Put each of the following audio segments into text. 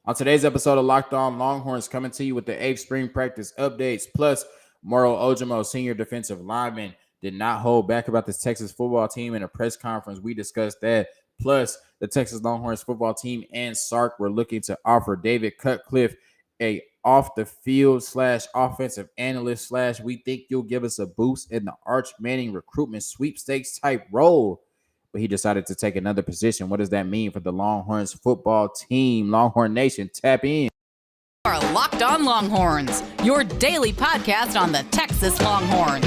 On today's episode of Locked On Longhorns, coming to you with the 8th spring practice updates, plus Moro Ojomo, senior defensive lineman, did not hold back about this Texas football team in a press conference. We discussed that. Plus, the Texas Longhorns football team and Sark were looking to offer David Cutcliffe a off the field / offensive analyst / we think you'll give us a boost in the Arch Manning recruitment sweepstakes type role. But he decided to take another position. What does that mean for the Longhorns football team? Longhorn Nation, tap in. Are Locked On Longhorns, your daily podcast on the Texas Longhorns.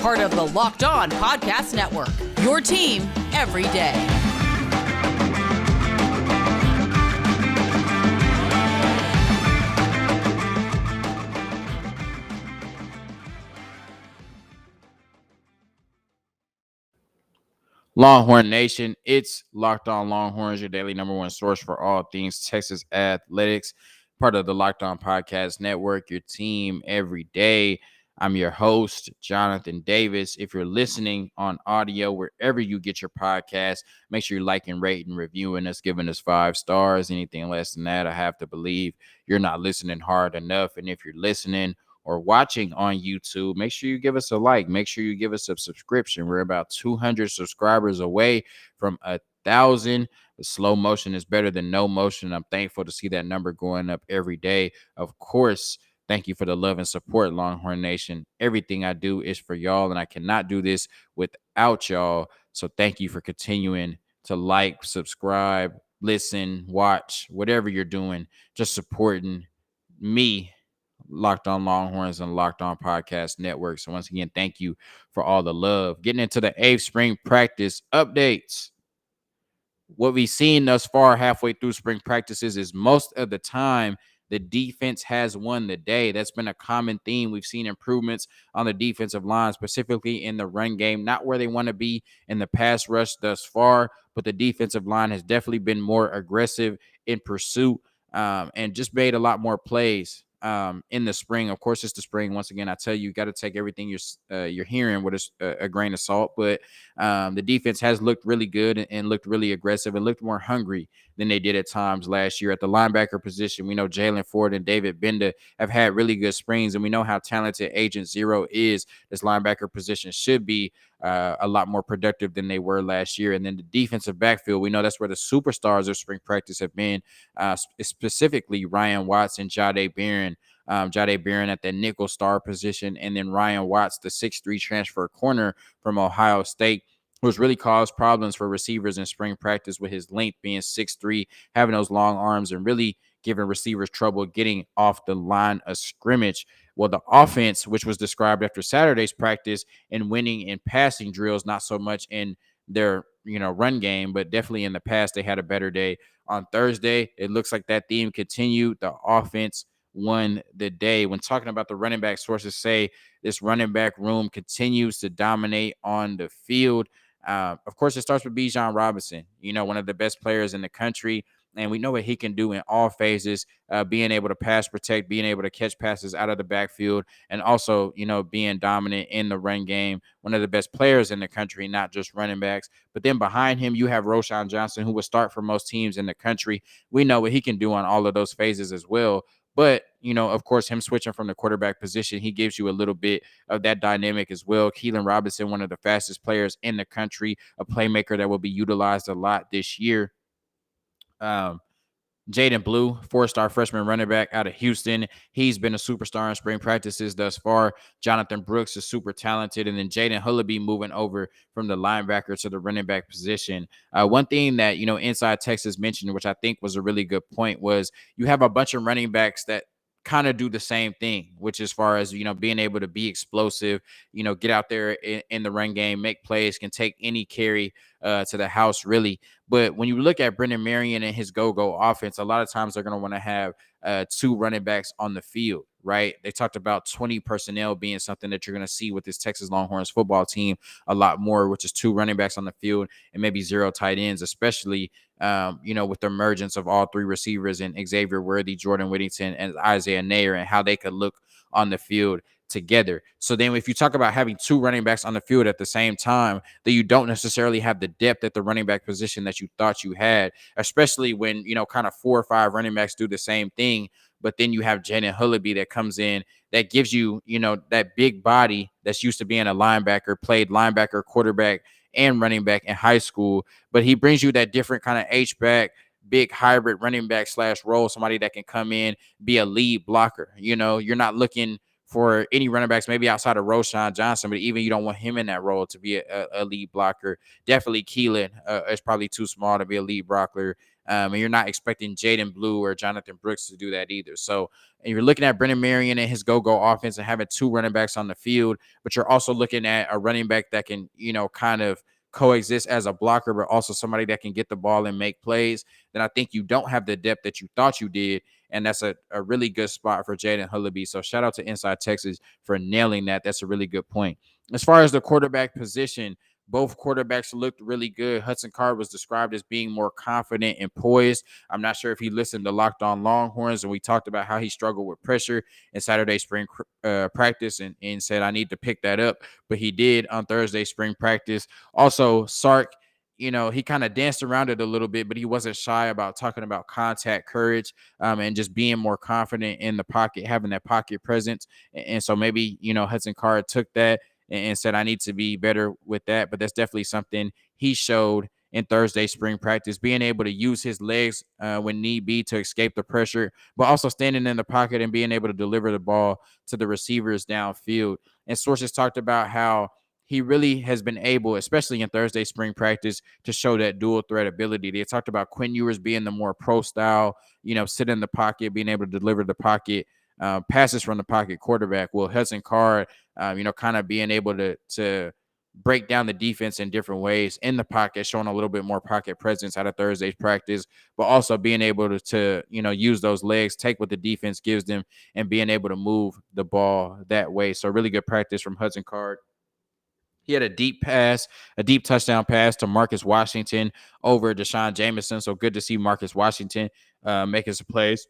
Part of the Locked On Podcast Network, your team every day. Longhorn Nation, it's Locked On Longhorns, your daily number one source for all things Texas athletics, part of the Locked On Podcast Network, your team every day. I'm your host, Jonathan Davis. If you're listening on audio, wherever you get your podcast, make sure you're liking, rating, reviewing us, giving us 5 stars. Anything less than that, I have to believe you're not listening hard enough. And if you're listening or watching on YouTube, make sure you give us a like. Make sure you give us a subscription. We're about 200 subscribers away from 1,000. The slow motion is better than no motion. I'm thankful to see that number going up every day. Of course, thank you for the love and support, Longhorn Nation. Everything I do is for y'all, and I cannot do this without y'all. So thank you for continuing to like, subscribe, listen, watch, whatever you're doing, just supporting me, Locked On Longhorns and Locked On Podcast Network. So once again, thank you for all the love. Getting into the 8th spring practice updates. What we've seen thus far halfway through spring practices is most of the time the defense has won the day. That's been a common theme. We've seen improvements on the defensive line, specifically in the run game, not where they want to be in the pass rush thus far, but the defensive line has definitely been more aggressive in pursuit and just made a lot more plays in the spring. Of course, it's the spring. Once again, I tell you, you got to take everything you're hearing with a grain of salt. But the defense has looked really good and looked really aggressive and looked more hungry than they did at times last year. At the linebacker position, we know Jalen Ford and David Benda have had really good springs, and we know how talented Agent Zero is. This linebacker position should be a lot more productive than they were last year. And then the defensive backfield, we know that's where the superstars of spring practice have been, specifically Ryan Watts and Jahdae Barron. Jahdae Barron at the nickel star position, and then Ryan Watts, the 6'3" transfer corner from Ohio State, who's really caused problems for receivers in spring practice with his length being 6'3", having those long arms and really giving receivers trouble getting off the line of scrimmage. Well, the offense, which was described after Saturday's practice and winning in passing drills, not so much in their run game, but definitely in the past, they had a better day. On Thursday, it looks like that theme continued. The offense won the day. When talking about the running back, sources say this running back room continues to dominate on the field. Of course, it starts with Bijan Robinson, one of the best players in the country. And we know what he can do in all phases, being able to pass protect, being able to catch passes out of the backfield, and also, being dominant in the run game. One of the best players in the country, not just running backs. But then behind him, you have Roschon Johnson, who will start for most teams in the country. We know what he can do on all of those phases as well. But, of course, him switching from the quarterback position, he gives you a little bit of that dynamic as well. Keelan Robinson, one of the fastest players in the country, a playmaker that will be utilized a lot this year. Jaden Blue, 4-star freshman running back out of Houston. He's been a superstar in spring practices thus far. Jonathan Brooks is super talented. And then Jaden Hullaby moving over from the linebacker to the running back position. One thing that, Inside Texas mentioned, which I think was a really good point, was you have a bunch of running backs that kind of do the same thing, which as far as, being able to be explosive, get out there in the run game, make plays, can take any carry to the house, really. But when you look at Brendan Marion and his go-go offense, a lot of times they're going to want to have 2 running backs on the field, right? They talked about 20 personnel being something that you're going to see with this Texas Longhorns football team a lot more, which is 2 running backs on the field and maybe 0 tight ends, especially with the emergence of all 3 receivers and Xavier Worthy, Jordan Whittington, and Isaiah Nair, and how they could look on the field together. So then if you talk about having two running backs on the field at the same time, then you don't necessarily have the depth at the running back position that you thought you had, especially when, kind of 4 or 5 running backs do the same thing. But then you have Jaden Hullaby that comes in that gives you, that big body that's used to being a linebacker, played linebacker, quarterback, and running back in high school. But he brings you that different kind of H-back, big hybrid running back slash role, somebody that can come in, be a lead blocker. You're not looking for any running backs, maybe outside of Roshan Johnson, but even you don't want him in that role to be a lead blocker. Definitely Keelan is probably too small to be a lead blocker. And you're not expecting Jaden Blue or Jonathan Brooks to do that either. So and you're looking at Brennan Marion and his go-go offense and having two running backs on the field, but you're also looking at a running back that can, kind of coexist as a blocker, but also somebody that can get the ball and make plays. Then I think you don't have the depth that you thought you did. And that's a really good spot for Jaden Hullaby. So shout out to Inside Texas for nailing that. That's a really good point. As far as the quarterback position, both quarterbacks looked really good. Hudson Card was described as being more confident and poised. I'm not sure if he listened to Locked On Longhorns, and we talked about how he struggled with pressure in Saturday spring practice and said, I need to pick that up. But he did on Thursday spring practice. Also, Sark, he kind of danced around it a little bit, but he wasn't shy about talking about contact courage and just being more confident in the pocket, having that pocket presence. And so maybe, Hudson Card took that and said, I need to be better with that. But that's definitely something he showed in Thursday spring practice, being able to use his legs when need be to escape the pressure, but also standing in the pocket and being able to deliver the ball to the receivers downfield. And sources talked about how he really has been able, especially in Thursday spring practice, to show that dual threat ability. They talked about Quinn Ewers being the more pro style, sit in the pocket, being able to deliver the pocket, passes from the pocket quarterback. Well, Hudson Card, kind of being able to break down the defense in different ways in the pocket, showing a little bit more pocket presence out of Thursday's practice, but also being able to use those legs, take what the defense gives them, and being able to move the ball that way. So really good practice from Hudson Card. He had a deep touchdown pass to Marcus Washington over Deshaun Jameson. So good to see Marcus Washington making some plays.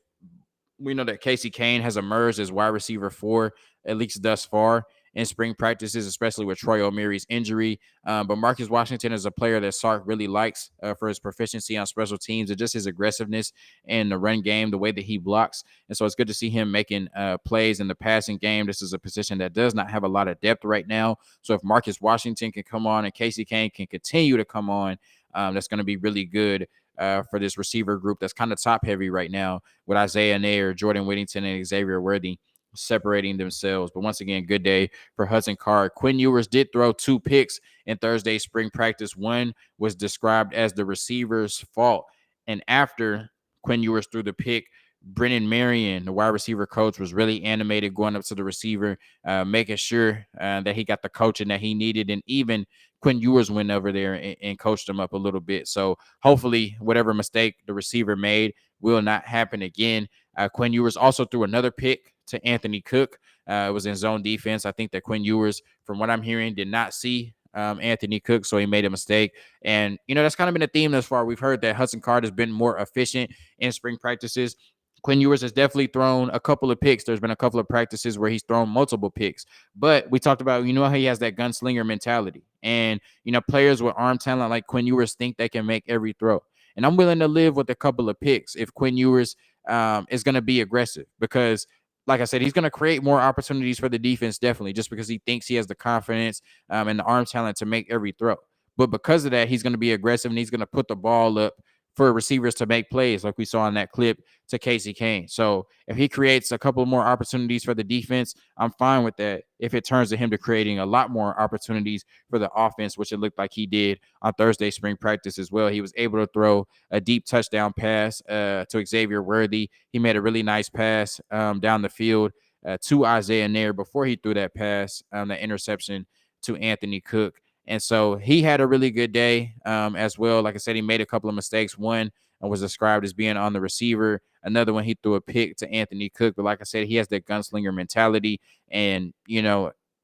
We know that Casey Kane has emerged as wide receiver 4, at least thus far in spring practices, especially with Troy O'Meary's injury. But Marcus Washington is a player that Sark really likes for his proficiency on special teams and just his aggressiveness in the run game, the way that he blocks. And so it's good to see him making plays in the passing game. This is a position that does not have a lot of depth right now. So if Marcus Washington can come on and Casey Kane can continue to come on, that's going to be really good for this receiver group that's kind of top heavy right now with Isaiah Nair, Jordan Whittington, and Xavier Worthy separating themselves. But once again, good day for Hudson Card. Quinn Ewers did throw 2 picks in Thursday's spring practice. One was described as the receiver's fault. And after Quinn Ewers threw the pick, Brennan Marion, the wide receiver coach, was really animated going up to the receiver, making sure that he got the coaching that he needed. And even Quinn Ewers went over there and coached him up a little bit. So hopefully whatever mistake the receiver made will not happen again. Quinn Ewers also threw another pick to Anthony Cook. It was in zone defense. I think that Quinn Ewers, from what I'm hearing, did not see Anthony Cook, so he made a mistake. And, that's kind of been a theme thus far. We've heard that Hudson Card has been more efficient in spring practices. Quinn Ewers has definitely thrown a couple of picks. There's been a couple of practices where he's thrown multiple picks. But we talked about, how he has that gunslinger mentality. And, players with arm talent like Quinn Ewers think they can make every throw. And I'm willing to live with a couple of picks if Quinn Ewers is going to be aggressive because, like I said, he's going to create more opportunities for the defense, definitely, just because he thinks he has the confidence and the arm talent to make every throw. But because of that, he's going to be aggressive and he's going to put the ball up for receivers to make plays like we saw in that clip to Casey Kane. So if he creates a couple more opportunities for the defense, I'm fine with that. If it turns to him to creating a lot more opportunities for the offense, which it looked like he did on Thursday spring practice as well. He was able to throw a deep touchdown pass to Xavier Worthy. He made a really nice pass down the field to Isaiah Nair before he threw that pass, that interception to Anthony Cook. And so he had a really good day as well. Like I said, he made a couple of mistakes. One was described as being on the receiver. Another one, he threw a pick to Anthony Cook. But like I said, he has that gunslinger mentality. And,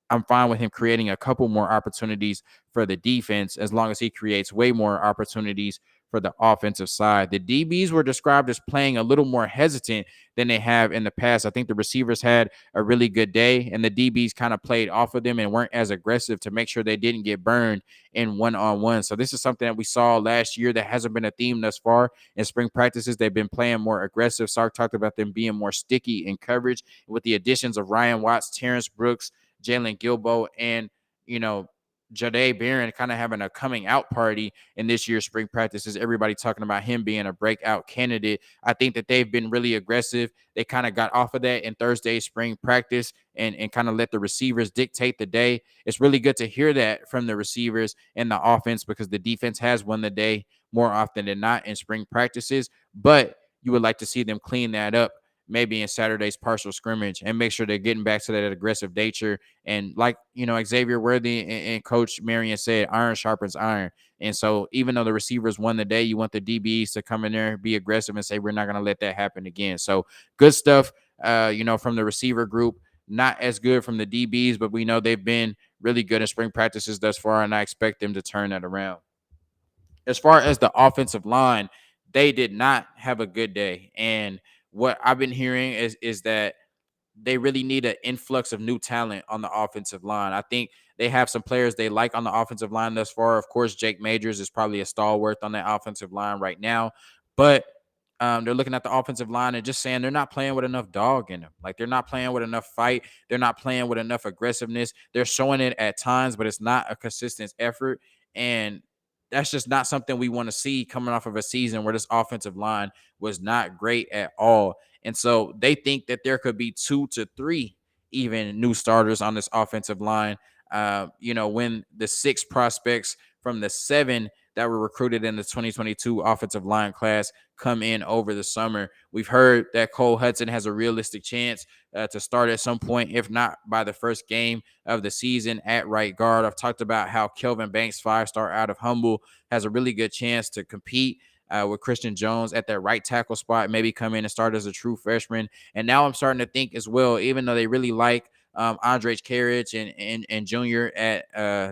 I'm fine with him creating a couple more opportunities for the defense as long as he creates way more opportunities for the offensive side. The DBs were described as playing a little more hesitant than they have in the past. I think the receivers had a really good day, and the DBs kind of played off of them and weren't as aggressive to make sure they didn't get burned in one-on-one. So this is something that we saw last year that hasn't been a theme thus far in spring practices. They've been playing more aggressive. Sark talked about them being more sticky in coverage with the additions of Ryan Watts, Terrence Brooks, Jalen Gilbo, and you know Jade Barron kind of having a coming out party in this year's spring practices. Everybody talking about him being a breakout candidate. I think that they've been really aggressive. They kind of got off of that in Thursday's spring practice and kind of let the receivers dictate the day. It's really good to hear that from the receivers and the offense because the defense has won the day more often than not in spring practices. But you would like to see them clean that up maybe in Saturday's partial scrimmage and make sure they're getting back to that aggressive nature. And like, Xavier Worthy and Coach Marion said, iron sharpens iron. And so even though the receivers won the day, you want the DBs to come in there, be aggressive and say, we're not going to let that happen again. So good stuff, from the receiver group. Not as good from the DBs, but we know they've been really good in spring practices thus far, and I expect them to turn that around. As far as the offensive line, they did not have a good day. And what I've been hearing is that they really need an influx of new talent on the offensive line. I think they have some players they like on the offensive line thus far. Of course, Jake Majors is probably a stalwart on that offensive line right now, but they're looking at the offensive line and just saying they're not playing with enough dog in them. Like they're not playing with enough fight. They're not playing with enough aggressiveness. They're showing it at times, but it's not a consistent effort. And that's just not something we want to see coming off of a season where this offensive line was not great at all. And so they think that there could be 2 to 3 even new starters on this offensive line. When the 6 prospects from the 7 that were recruited in the 2022 offensive line class come in over the summer. We've heard that Cole Hudson has a realistic chance to start at some point, if not by the first game of the season at right guard. I've talked about how Kelvin Banks, 5-star out of Humble, has a really good chance to compete with Christian Jones at that right tackle spot, maybe come in and start as a true freshman. And now I'm starting to think as well, even though they really like Andre Carriage and Junior at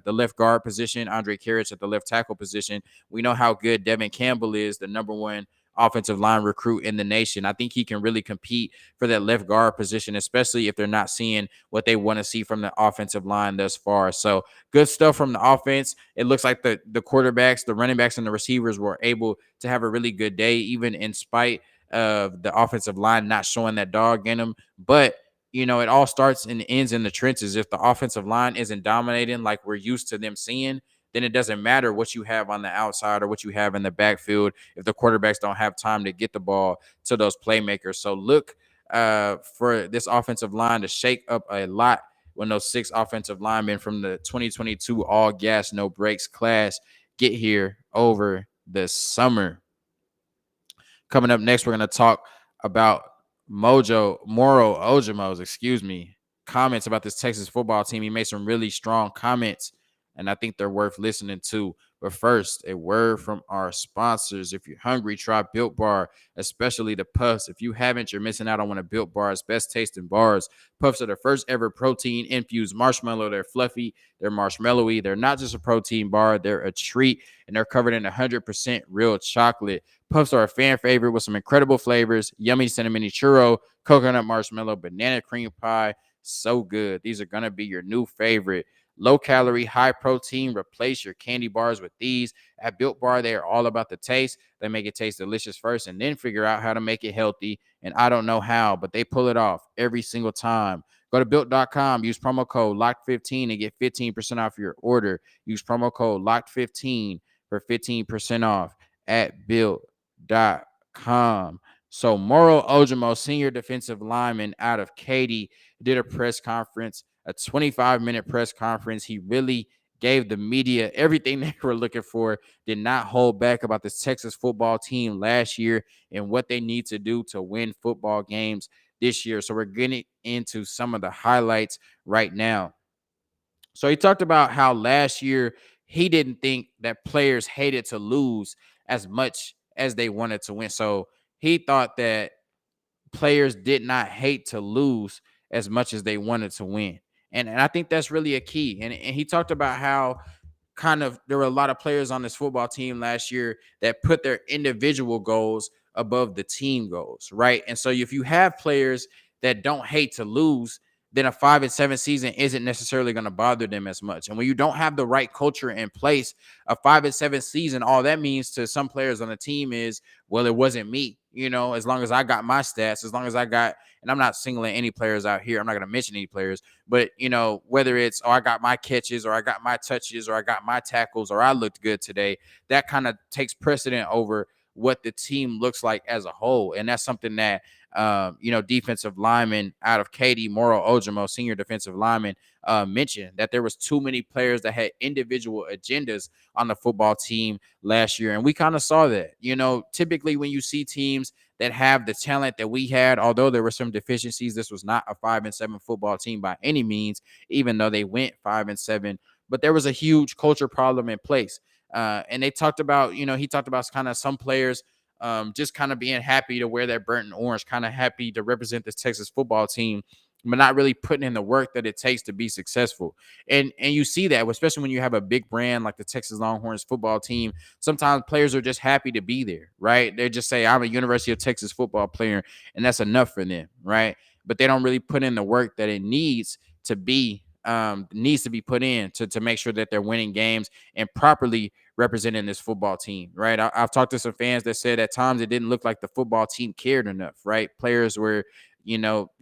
the left guard position, Andre Carriage at the left tackle position. We know how good Devin Campbell is, the number 1 offensive line recruit in the nation. I think he can really compete for that left guard position, especially if they're not seeing what they want to see from the offensive line thus far. So good stuff from the offense. It looks like the quarterbacks, the running backs, and the receivers were able to have a really good day, even in spite of the offensive line not showing that dog in them. But it all starts and ends in the trenches. If the offensive line isn't dominating like we're used to them seeing, then it doesn't matter what you have on the outside or what you have in the backfield if the quarterbacks don't have time to get the ball to those playmakers. So look for this offensive line to shake up a lot when those 6 offensive linemen from the 2022 all gas, no brakes class get here over the summer. Coming up next, we're going to talk about Moro Ojomo's, comments about this Texas football team. He made some really strong comments, and I think they're worth listening to. But first, a word from our sponsors. If you're hungry, try Built Bar, especially the Puffs. If you haven't, you're missing out on one of Built Bar's best tasting bars. Puffs are the first ever protein-infused marshmallow. They're fluffy, they're marshmallowy. They're not just a protein bar, they're a treat, and they're covered in 100% real chocolate. Puffs are a fan favorite with some incredible flavors: yummy cinnamon churro, coconut marshmallow, banana cream pie. So good. These are going to be your new favorite. Low calorie, high protein. Replace your candy bars with these. At Built Bar, they are all about the taste. They make it taste delicious first and then figure out how to make it healthy. And I don't know how, but they pull it off every single time. Go to built.com, use promo code LOCKED15 and get 15% off your order. Use promo code LOCKED15 for 15% off at built.com. So Moro Ojomo, senior defensive lineman out of Katy, did a press conference, a 25-minute press conference. He really gave the media everything they were looking for, did not hold back about this Texas football team last year and what they need to do to win football games this year. So we're getting into some of the highlights right now. So he talked about how last year he didn't think that players hated to lose as much as they wanted to win. So he thought that players did not hate to lose as much as they wanted to win. And I think that's really a key. And he talked about how there were a lot of players on this football team last year that put their individual goals above the team goals, right? And so if you have players that don't hate to lose, then a 5-7 season isn't necessarily going to bother them as much. And when you don't have the right culture in place, a 5-7 season, all that means to some players on the team is, well, it wasn't me. As long as I got my stats, as long as I got, and I'm not singling any players out here. I'm not going to mention any players, but whether it's, oh, I got my catches, or I got my touches, or I got my tackles, or I looked good today, that kind of takes precedent over what the team looks like as a whole. And that's something that defensive lineman out of Katy, Moro Ojomo, senior defensive lineman, mentioned that there was too many players that had individual agendas on the football team last year. And we kind of saw that. Typically when you see teams that have the talent that we had, although there were some deficiencies, this was not a 5-7 football team by any means, even though they went 5-7. But there was a huge culture problem in place. And they talked about, he talked about kind of some players just kind of being happy to wear that burnt and orange, kind of happy to represent this Texas football team, but not really putting in the work that it takes to be successful. And you see that, especially when you have a big brand like the Texas Longhorns football team. Sometimes players are just happy to be there, right? They just say, I'm a University of Texas football player, and that's enough for them, right? But they don't really put in the work that it needs to be put in to make sure that they're winning games and properly representing this football team, right? I've talked to some fans that said at times it didn't look like the football team cared enough, right? Players were,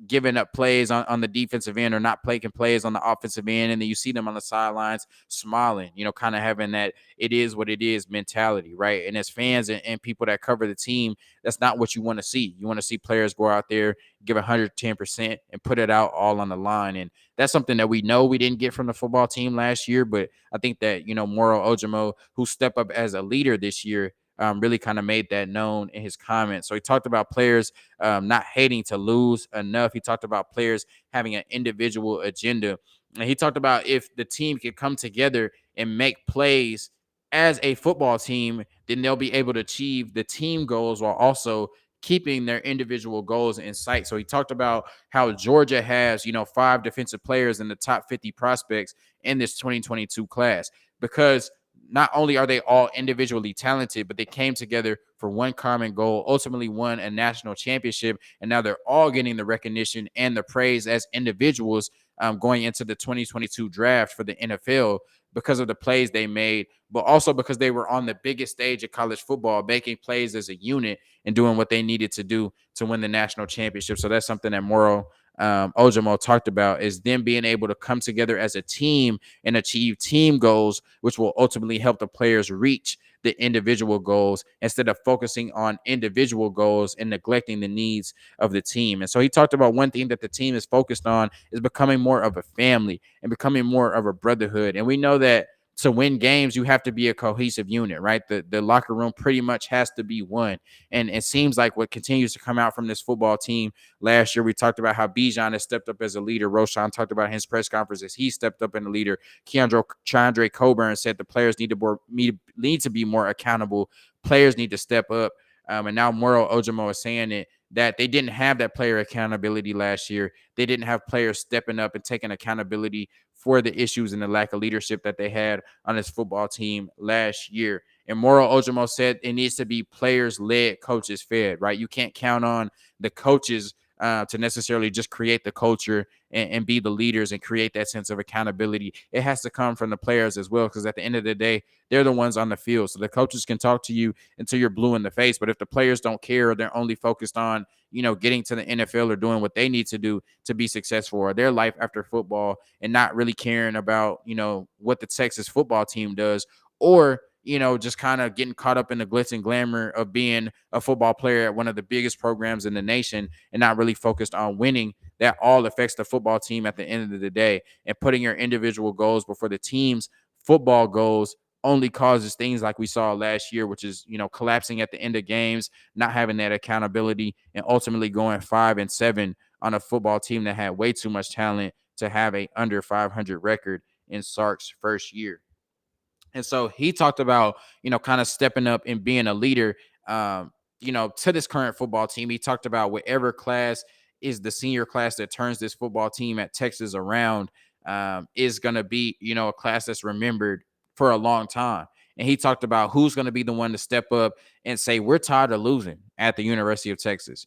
giving up plays on the defensive end or not making plays on the offensive end. And then you see them on the sidelines smiling, kind of having that it is what it is mentality, right? And as fans and people that cover the team, that's not what you want to see. You want to see players go out there, give 110% and put it out all on the line. And that's something that we know we didn't get from the football team last year. But I think that, Moro Ojomo, who stepped up as a leader this year, really kind of made that known in his comments. So he talked about players not hating to lose enough. He talked about players having an individual agenda. And he talked about if the team could come together and make plays as a football team, then they'll be able to achieve the team goals while also keeping their individual goals in sight. So he talked about how Georgia has, 5 defensive players in the top 50 prospects in this 2022 class, because not only are they all individually talented, but they came together for one common goal, ultimately won a national championship, and now they're all getting the recognition and the praise as individuals going into the 2022 draft for the NFL because of the plays they made, but also because they were on the biggest stage of college football, making plays as a unit and doing what they needed to do to win the national championship. So that's something that Moro Ojomo talked about, is them being able to come together as a team and achieve team goals, which will ultimately help the players reach the individual goals instead of focusing on individual goals and neglecting the needs of the team. And so he talked about one thing that the team is focused on is becoming more of a family and becoming more of a brotherhood. And we know that to win games, you have to be a cohesive unit, right? The locker room pretty much has to be one. And it seems like what continues to come out from this football team last year, we talked about how Bijan has stepped up as a leader. Roshan talked about in his press conferences, he stepped up in a leader. Chandre Coburn said the players need to be more accountable. Players need to step up. And now Moro Ojomo is saying it, that they didn't have that player accountability last year. They didn't have players stepping up and taking accountability for the issues and the lack of leadership that they had on this football team last year. And Moro Ojomo said it needs to be players led, coaches fed, right? You can't count on the coaches to necessarily just create the culture and be the leaders and create that sense of accountability. It has to come from the players as well, because at the end of the day, they're the ones on the field. So the coaches can talk to you until you're blue in the face, but if the players don't care, or they're only focused on, getting to the NFL or doing what they need to do to be successful, or their life after football, and not really caring about, what the Texas football team does, or just kind of getting caught up in the glitz and glamour of being a football player at one of the biggest programs in the nation and not really focused on winning, that all affects the football team at the end of the day. And putting your individual goals before the team's football goals only causes things like we saw last year, which is, collapsing at the end of games, not having that accountability, and ultimately going 5-7 on a football team that had way too much talent to have a under 500 record in Sark's first year. And so he talked about, kind of stepping up and being a leader, to this current football team. He talked about whatever class is the senior class that turns this football team at Texas around, is going to be, a class that's remembered for a long time. And he talked about who's going to be the one to step up and say, we're tired of losing at the University of Texas.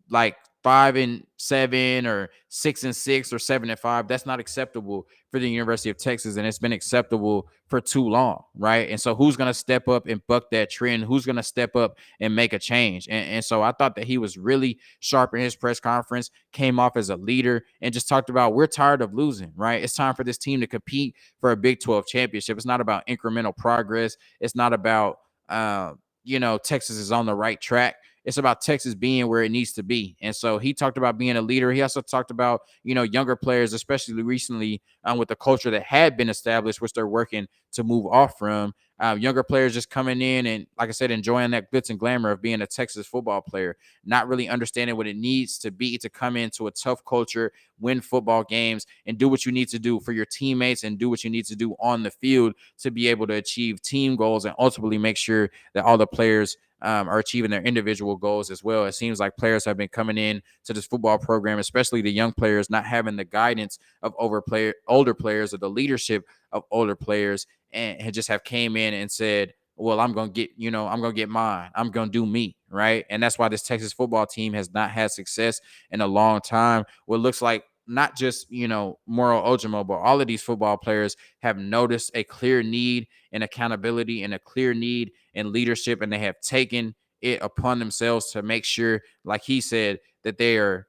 Like 5-7 or 6-6 or 7-5. That's not acceptable for the University of Texas, and it's been acceptable for too long, right? And so, who's going to step up and buck that trend? Who's going to step up and make a change? And so, I thought that he was really sharp in his press conference, came off as a leader, and just talked about we're tired of losing, right? It's time for this team to compete for a Big 12 championship. It's not about incremental progress. It's not about Texas is on the right track. It's about Texas being where it needs to be. And so he talked about being a leader. He also talked about, younger players, especially recently with the culture that had been established, which they're working to move off from. Younger players just coming in and, like I said, enjoying that glitz and glamour of being a Texas football player, not really understanding what it needs to be to come into a tough culture, win football games, and do what you need to do for your teammates and do what you need to do on the field to be able to achieve team goals and ultimately make sure that all the players are achieving their individual goals as well. It seems like players have been coming in to this football program, especially the young players, not having the guidance of older players or the leadership of older players, and just have came in and said, well, I'm going to get mine. I'm going to do me. Right. And that's why this Texas football team has not had success in a long time. What looks like not just, Moro Ojomo, but all of these football players have noticed a clear need and accountability and a clear need and leadership, and they have taken it upon themselves to make sure, like he said, that they are,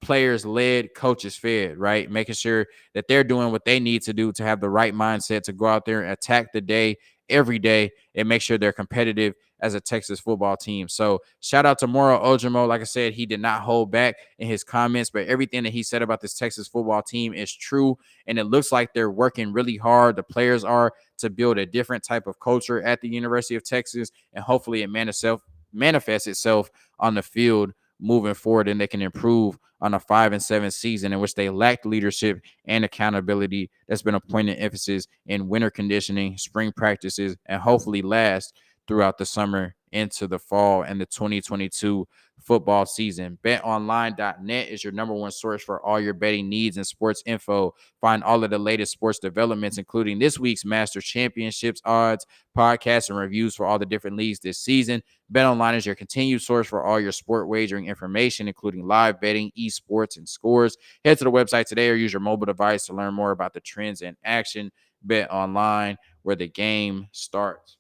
players led, coaches fed, right? Making sure that they're doing what they need to do to have the right mindset to go out there and attack the day every day and make sure they're competitive as a Texas football team. So shout out to Moro Ojomo. Like I said, he did not hold back in his comments, but everything that he said about this Texas football team is true. And it looks like they're working really hard. The players are, to build a different type of culture at the University of Texas. And hopefully it manifests itself on the field moving forward, and they can improve on a 5-7 season in which they lacked leadership and accountability. That's been a point of emphasis in winter conditioning, spring practices, and hopefully last throughout the summer into the fall and the 2022 football season. BetOnline.net is your number one source for all your betting needs and sports info. Find all of the latest sports developments, including this week's Master Championships odds, podcasts, and reviews for all the different leagues this season. BetOnline is your continued source for all your sport wagering information, including live betting, esports, and scores. Head to the website today or use your mobile device to learn more about the trends in action. BetOnline, where the game starts.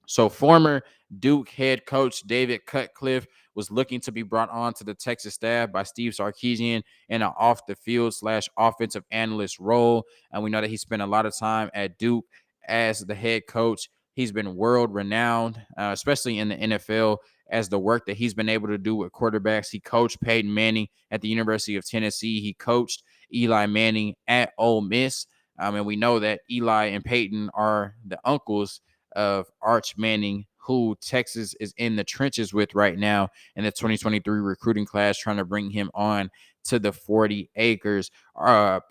So former Duke head coach David Cutcliffe was looking to be brought on to the Texas staff by Steve Sarkisian in an off the field / offensive analyst role. And we know that he spent a lot of time at Duke as the head coach. He's been world renowned, especially in the NFL, as the work that he's been able to do with quarterbacks. He coached Peyton Manning at the University of Tennessee. He coached Eli Manning at Ole Miss. And we know that Eli and Peyton are the uncles of Arch Manning, who Texas is in the trenches with right now in the 2023 recruiting class, trying to bring him on to the 40 acres.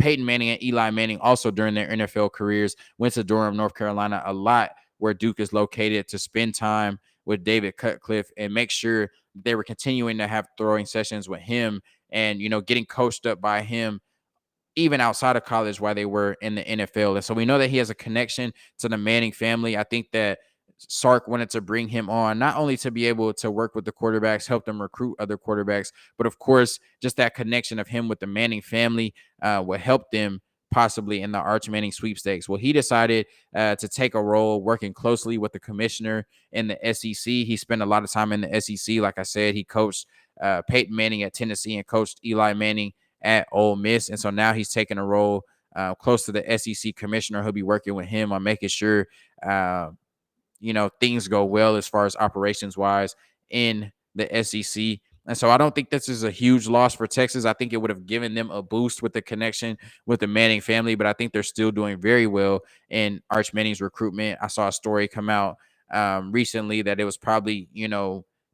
Peyton Manning and Eli Manning also during their NFL careers went to Durham, North Carolina a lot, where Duke is located, to spend time with David Cutcliffe and make sure they were continuing to have throwing sessions with him and, getting coached up by him even outside of college while they were in the NFL. And so we know that he has a connection to the Manning family. I think that Sark wanted to bring him on, not only to be able to work with the quarterbacks, help them recruit other quarterbacks, but of course, just that connection of him with the Manning family will help them possibly in the Arch Manning sweepstakes. Well, he decided to take a role working closely with the commissioner in the SEC. He spent a lot of time in the SEC. Like I said, he coached Peyton Manning at Tennessee and coached Eli Manning at Ole Miss. And so now he's taking a role close to the SEC commissioner. He'll be working with him on making sure, things go well as far as operations wise in the SEC. And so I don't think this is a huge loss for Texas. I think it would have given them a boost with the connection with the Manning family, but I think they're still doing very well in Arch Manning's recruitment. I saw a story come out recently that it was probably,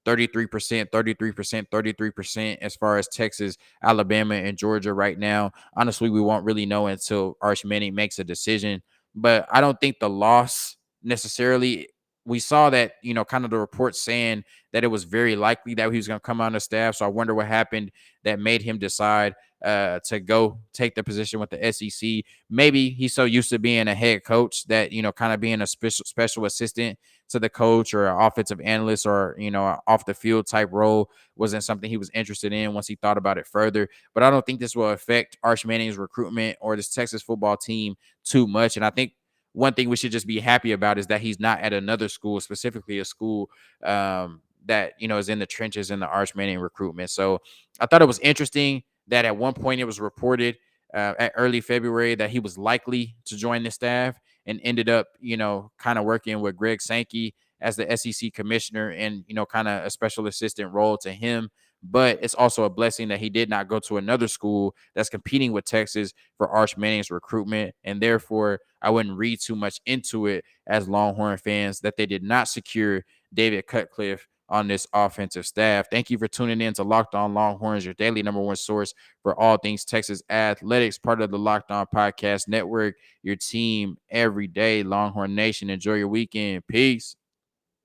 33%, 33%, 33% as far as Texas, Alabama, and Georgia right now. Honestly, we won't really know until Arch Manning makes a decision. But I don't think the loss necessarily we saw that, kind of the reports saying that it was very likely that he was going to come on the staff. So I wonder what happened that made him decide to go take the position with the SEC. Maybe he's so used to being a head coach that, kind of being a special assistant to the coach or an offensive analyst or, off the field type role wasn't something he was interested in once he thought about it further. But I don't think this will affect Arch Manning's recruitment or this Texas football team too much. And I think one thing we should just be happy about is that he's not at another school, specifically a school that is in the trenches in the Arch Manning recruitment. So I thought it was interesting that at one point it was reported at early February that he was likely to join the staff and ended up, kind of working with Greg Sankey as the SEC commissioner and, kind of a special assistant role to him. But it's also a blessing that he did not go to another school that's competing with Texas for Arch Manning's recruitment. And therefore, I wouldn't read too much into it as Longhorn fans that they did not secure David Cutcliffe on this offensive staff. Thank you for tuning in to Locked On Longhorns, your daily number one source for all things Texas athletics, part of the Locked On Podcast Network, your team every day. Longhorn Nation, enjoy your weekend. Peace.